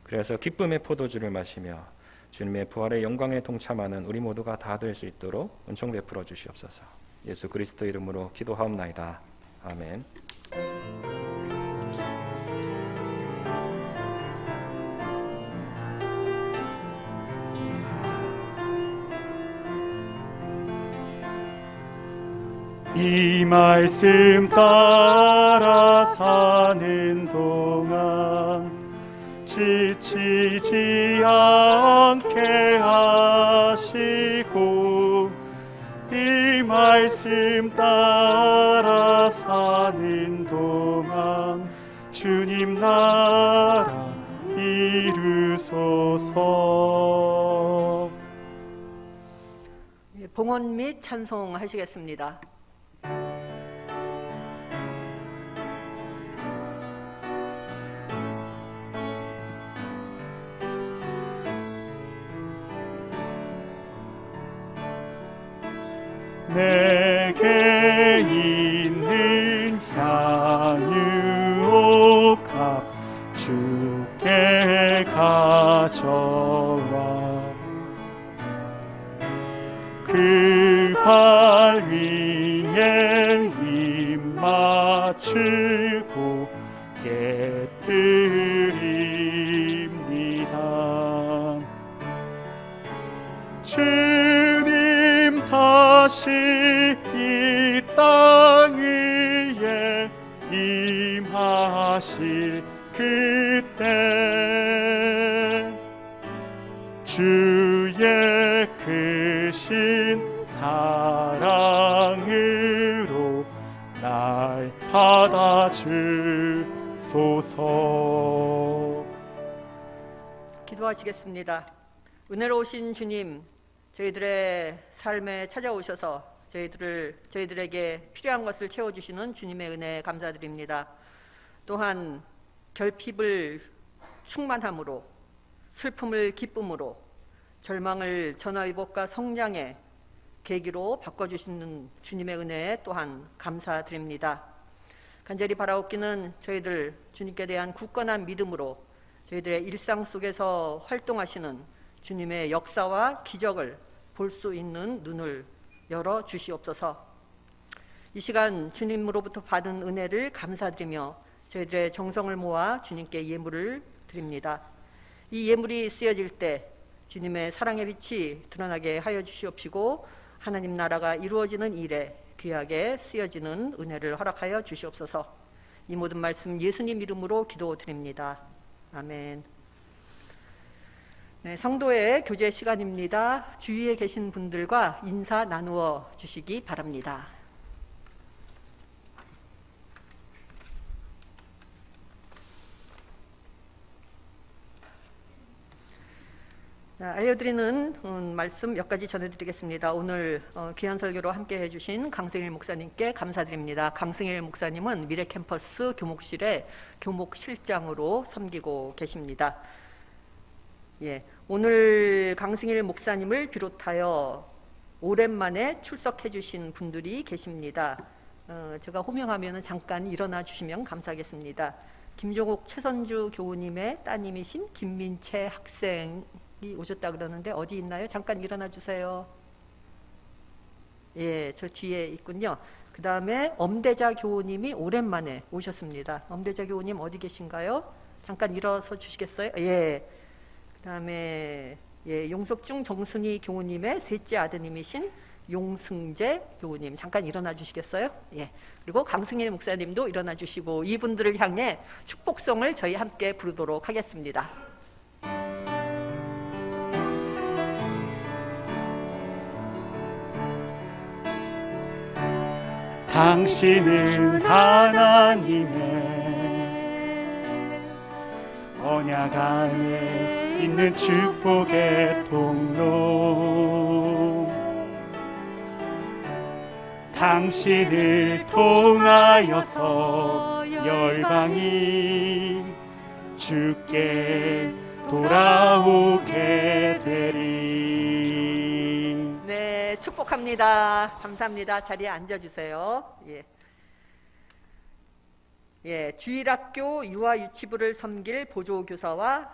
그래서 기쁨의 포도주를 마시며 주님의 부활의 영광에 동참하는 우리 모두가 다 될 수 있도록 은총 베풀어 주시옵소서. 예수 그리스도 이름으로 기도하옵나이다. 아멘. 이 말씀 따라 사는 동안 지치지 않게 하시고 이 말씀 따라 사는 동안 주님 나라 이루소서. 봉헌 및 찬송하시겠습니다. 내게 있는 향유옥합 주께 가져와 그 발 위에 입 맞추고 깨뜨립니다. 주님 다시 이 땅 위에 임하실 그때 주의 크신 사랑으로 날 받아주소서. 기도하시겠습니다. 은혜로우신 주님, 저희들의 삶에 찾아오셔서 저희들에게 필요한 것을 채워주시는 주님의 은혜에 감사드립니다. 또한 결핍을 충만함으로, 슬픔을 기쁨으로, 절망을 전화위복과 성장의 계기로 바꿔주시는 주님의 은혜에 또한 감사드립니다. 간절히 바라옵기는 저희들 주님께 대한 굳건한 믿음으로 저희들의 일상 속에서 활동하시는 주님의 역사와 기적을 볼 수 있는 눈을 열어 주시옵소서. 이 시간 주님으로부터 받은 은혜를 감사드리며 저희들의 정성을 모아 주님께 예물을 드립니다. 이 예물이 쓰여질 때 주님의 사랑의 빛이 드러나게 하여 주시옵시고 하나님 나라가 이루어지는 일에 귀하게 쓰여지는 은혜를 허락하여 주시옵소서. 이 모든 말씀 예수님 이름으로 기도드립니다. 아멘. 네, 성도의 교제 시간입니다. 주위에 계신 분들과 인사 나누어 주시기 바랍니다. 알려드리는 말씀 몇 가지 전해드리겠습니다. 오늘 귀한 설교로 함께 해주신 강승일 목사님께 감사드립니다. 강승일 목사님은 미래캠퍼스 교목실의 교목실장으로 섬기고 계십니다. 예, 오늘 강승일 목사님을 비롯하여 오랜만에 출석해 주신 분들이 계십니다. 제가 호명하면 잠깐 일어나 주시면 감사하겠습니다. 김종옥 최선주 교우님의 따님이신 김민채 학생이 오셨다 그러는데 어디 있나요? 잠깐 일어나 주세요. 예, 저 뒤에 있군요. 그 다음에 엄대자 교우님이 오랜만에 오셨습니다. 엄대자 교우님 어디 계신가요? 잠깐 일어서 주시겠어요? 예. 그 다음에 용석중 정순희 교우님의 셋째 아드님이신 용승재 교우님 잠깐 일어나 주시겠어요? 예. 그리고 강승일 목사님도 일어나 주시고 이분들을 향해 축복성을 저희 함께 부르도록 하겠습니다. 당신은 하나님의 언약 안에 있는 축복의 통로, 당신을 통하여서 열방이 주께 돌아오게 되리. 네, 축복합니다. 감사합니다. 자리에 앉아주세요. 주일학교 유아유치부를 섬길 보조교사와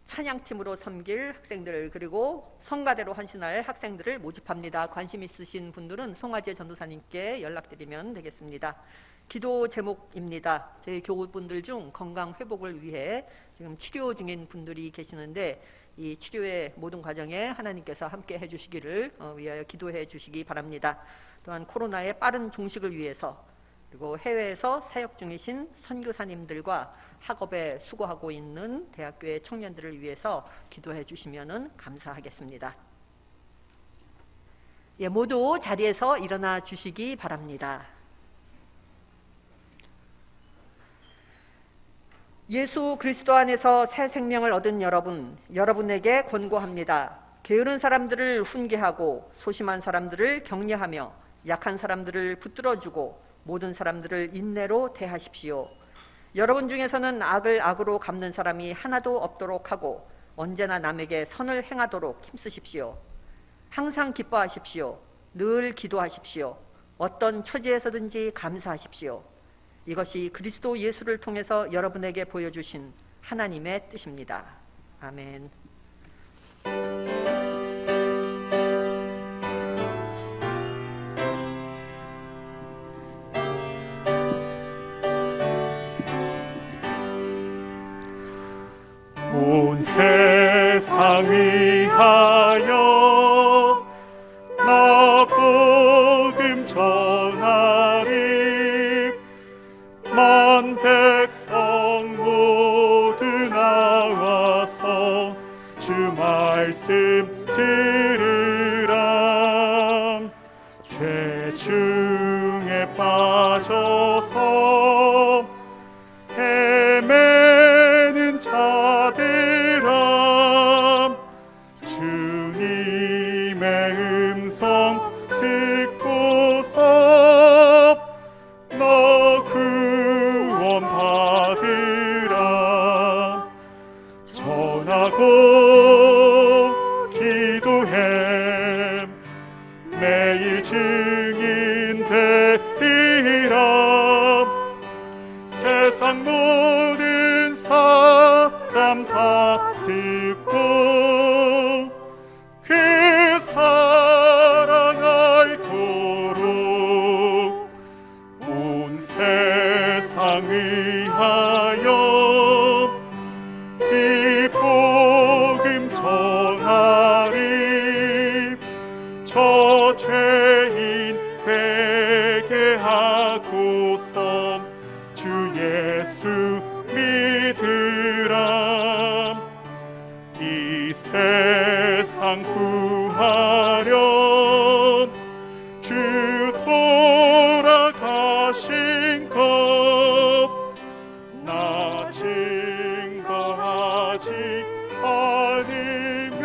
찬양팀으로 섬길 학생들, 그리고 성가대로 헌신할 학생들을 모집합니다. 관심 있으신 분들은 송아재 전도사님께 연락드리면 되겠습니다. 기도 제목입니다. 저희 교우분들 중 건강 회복을 위해 지금 치료 중인 분들이 계시는데 이 치료의 모든 과정에 하나님께서 함께 해주시기를 위하여 기도해 주시기 바랍니다. 또한 코로나의 빠른 종식을 위해서, 그리고 해외에서 사역 중이신 선교사님들과 학업에 수고하고 있는 대학교의 청년들을 위해서 기도해 주시면 감사하겠습니다. 모두 자리에서 일어나 주시기 바랍니다. 예수 그리스도 안에서 새 생명을 얻은 여러분에게 권고합니다. 게으른 사람들을 훈계하고 소심한 사람들을 격려하며 약한 사람들을 붙들어주고 모든 사람들을 인내로 대하십시오. 여러분 중에서는 악을 악으로 갚는 사람이 하나도 없도록 하고 언제나 남에게 선을 행하도록 힘쓰십시오. 항상 기뻐하십시오. 늘 기도하십시오. 어떤 처지에서든지 감사하십시오. 이것이 그리스도 예수를 통해서 여러분에게 보여주신 하나님의 뜻입니다. 아멘. 온 세상 위하여 나 복음 전하리. 만 백성 모두 나와서 주 말씀 들으라. 죄 중에 빠져서 헤매는 자들아, 주님의 음성 듣고서 너 구원 받으라. 전하고 기도해 매일 증인 되리라. 세상 모든 사람 다 듣고 그 사랑 알도록 온 세상 위하여 이 복음 이 세상 구하렴 주 돌아가신 것 나 증거하지 않으면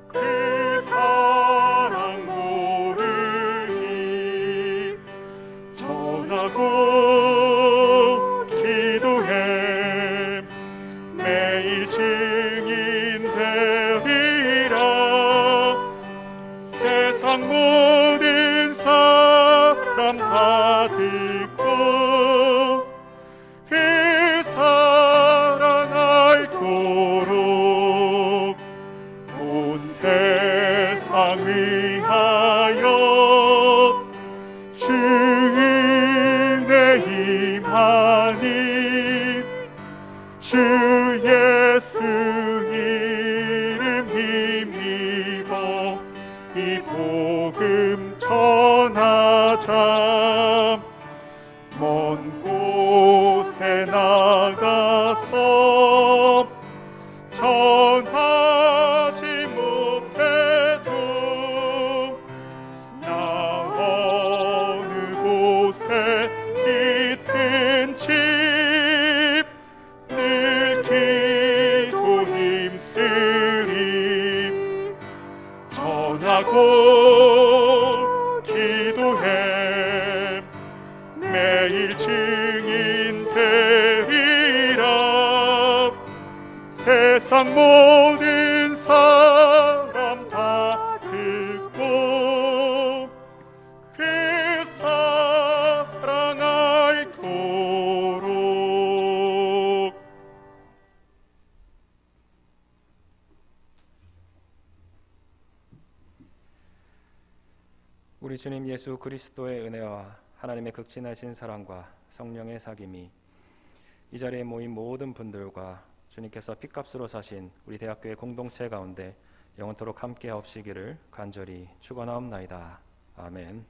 그 사랑 모르니 전하고 기도해 매일 증인 되리라 세상 모든 사람 다 듣고 그 사랑 알도록 온 세상 위하여 주 은혜 임하니 주 예수 이름 힘입어 이 복음 전하자 먼 곳에 나가서 전하지 못해도 나 어느 곳에 있든지 늘 기도 힘쓰리 전하고 기도해 매일 증인 되리라 세상 모든 사람 다 듣고 그 사랑 알도록 우리 주님 예수 그리스도의 은혜와 하나님의 극진하신 사랑과 성령의 사귐이 이 자리에 모인 모든 분들과 주님께서 핏값으로 사신 우리 대학교의 공동체 가운데 영원토록 함께 하옵시기를 간절히 축원하옵나이다. 아멘.